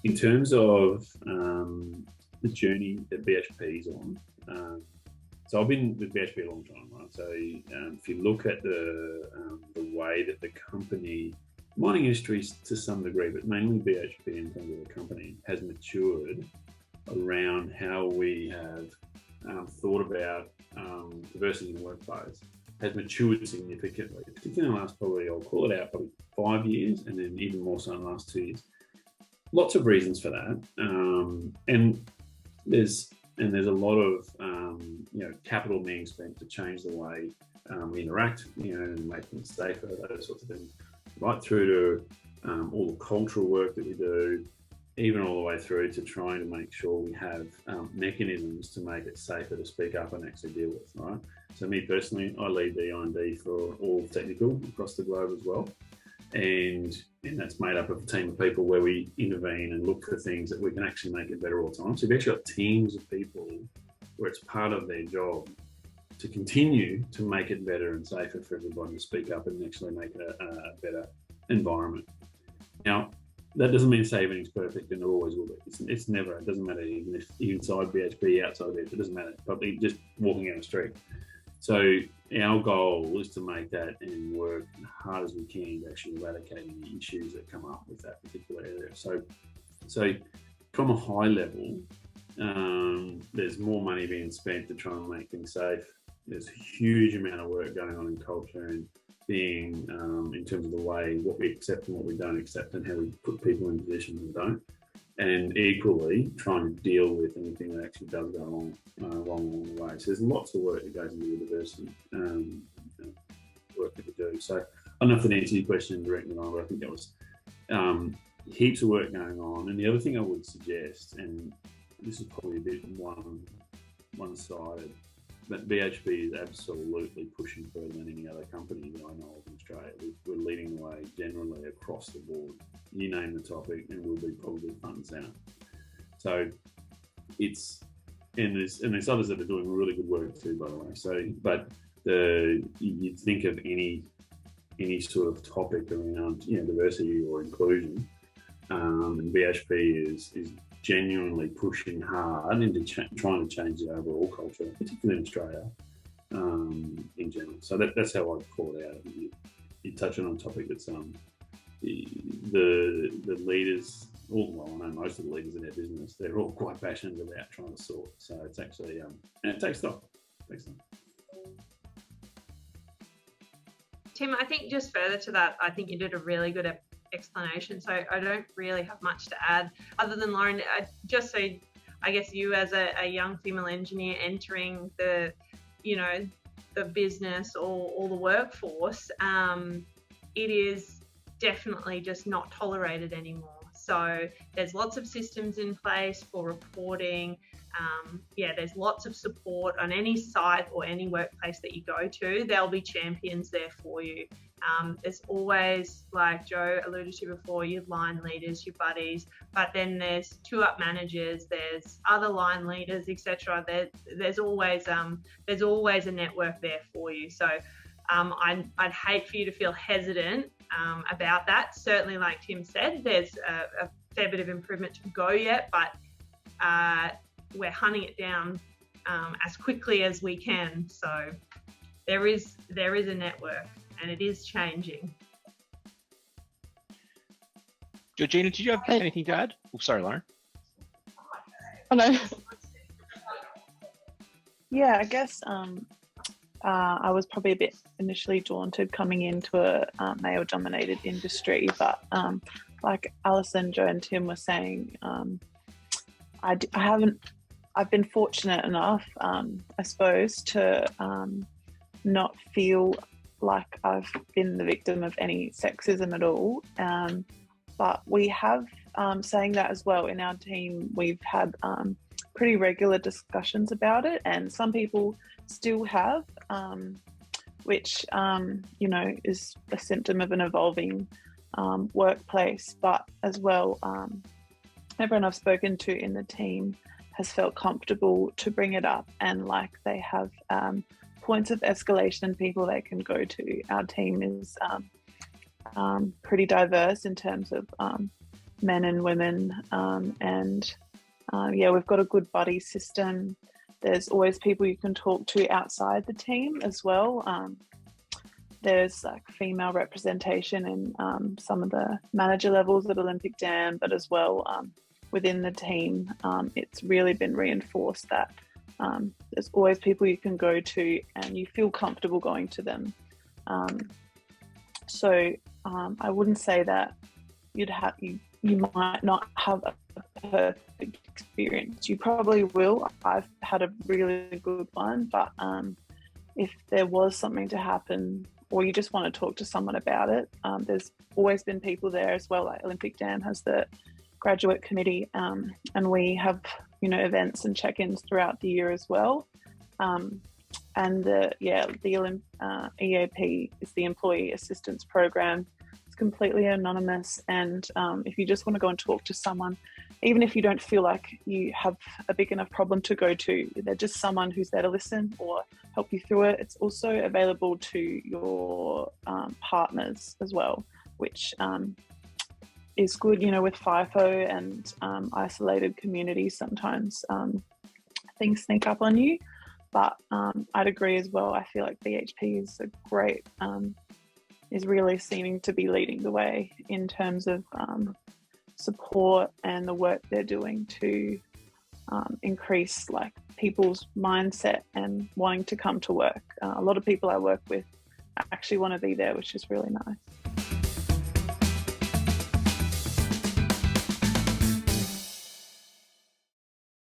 In terms of the journey that BHP is on, so I've been with BHP a long time, right? So if you look at the way that the company, mining industry to some degree, but mainly BHP in terms of the company, has matured around how we have thought about diversity in the workplace, has matured significantly, particularly in the last probably, I'll call it out, probably 5 years, and then even more so in the last 2 years. Lots of reasons for that, and there's a lot of capital being spent to change the way we interact, and make things safer, those sorts of things, right through to all the cultural work that we do, even all the way through to trying to make sure we have mechanisms to make it safer to speak up and actually deal with, right? So me personally, I lead the R&D for all technical across the globe as well. And that's made up of a team of people where we intervene and look for things that we can actually make it better all the time. So we've actually got teams of people where it's part of their job to continue to make it better and safer for everybody to speak up and actually make it a better environment. Now, that doesn't mean to say everything's perfect, and it always will be. It's never, it doesn't matter even if inside BHP, outside BHP, it doesn't matter. Probably just walking down the street. So our goal is to make that and work as hard as we can to actually eradicate any issues that come up with that particular area. So from a high level, there's more money being spent to try and make things safe. There's a huge amount of work going on in culture and being in terms of the way what we accept and what we don't accept, and how we put people in positions and don't. And equally, trying to deal with anything that actually does go wrong along the way. So there's lots of work that goes into the diversity work that we do. So I don't know if that answers your question directly on, but I think that was heaps of work going on. And the other thing I would suggest, and this is probably a bit one-sided, but BHP is absolutely pushing further than any other company that I know of in Australia. We're leading the way generally across the board. You name the topic, and we'll be probably front and centre. So there's others that are doing really good work too, by the way. So, but you'd think of any sort of topic around diversity or inclusion, and BHP is genuinely pushing hard into trying to change the overall culture, particularly in Australia, in general. So that's how I'd call it out. You're touching on a topic that's the leaders, I know most of the leaders in our business, they're all quite passionate about trying to sort. So it's actually, and it takes time. Tim, I think just further to that, I think you did a really good explanation. So I don't really have much to add other than, Lauren, just so I guess you as a young female engineer entering the business or the workforce, it is definitely just not tolerated anymore. So there's lots of systems in place for reporting. There's lots of support on any site or any workplace that you go to. There'll be champions there for you. There's always, like Joe alluded to before, your line leaders, your buddies, but then there's two-up managers, there's other line leaders, etc. There's always a network there for you. So I'd hate for you to feel hesitant about that. Certainly, like Tim said, there's a fair bit of improvement to go yet, but we're hunting it down as quickly as we can. So there is a network, and it is changing. Georgina, did you have anything to add? Oh, sorry, Lauren. Oh, no. Yeah, I guess I was probably a bit initially daunted coming into a male-dominated industry, but like Alison, Joe, and Tim were saying, I've been fortunate enough, I suppose, to not feel like I've been the victim of any sexism at all. But we have, saying that as well, in our team, we've had pretty regular discussions about it, and some people still have, which, is a symptom of an evolving workplace. But as well, everyone I've spoken to in the team has felt comfortable to bring it up, and like they have points of escalation and people they can go to. Our team is pretty diverse in terms of men and women, and yeah, we've got a good buddy system. There's always people you can talk to outside the team as well. There's like female representation in some of the manager levels at Olympic Dam, but as well within the team, it's really been reinforced that there's always people you can go to and you feel comfortable going to them. So I wouldn't say that you might not have a perfect experience. You probably will. I've had a really good one, but if there was something to happen or you just want to talk to someone about it, there's always been people there as well. Like Olympic Dam has the graduate committee, and we have events and check-ins throughout the year as well. And the EAP is the Employee Assistance Program. It's completely anonymous, and if you just want to go and talk to someone, even if you don't feel like you have a big enough problem to go to, they're just someone who's there to listen or help you through it. It's also available to your partners as well, which is good, with FIFO and isolated communities. Sometimes things sneak up on you. But I'd agree as well. I feel like BHP is is really seeming to be leading the way in terms of support and the work they're doing to increase like people's mindset and wanting to come to work. A lot of people I work with actually want to be there, which is really nice.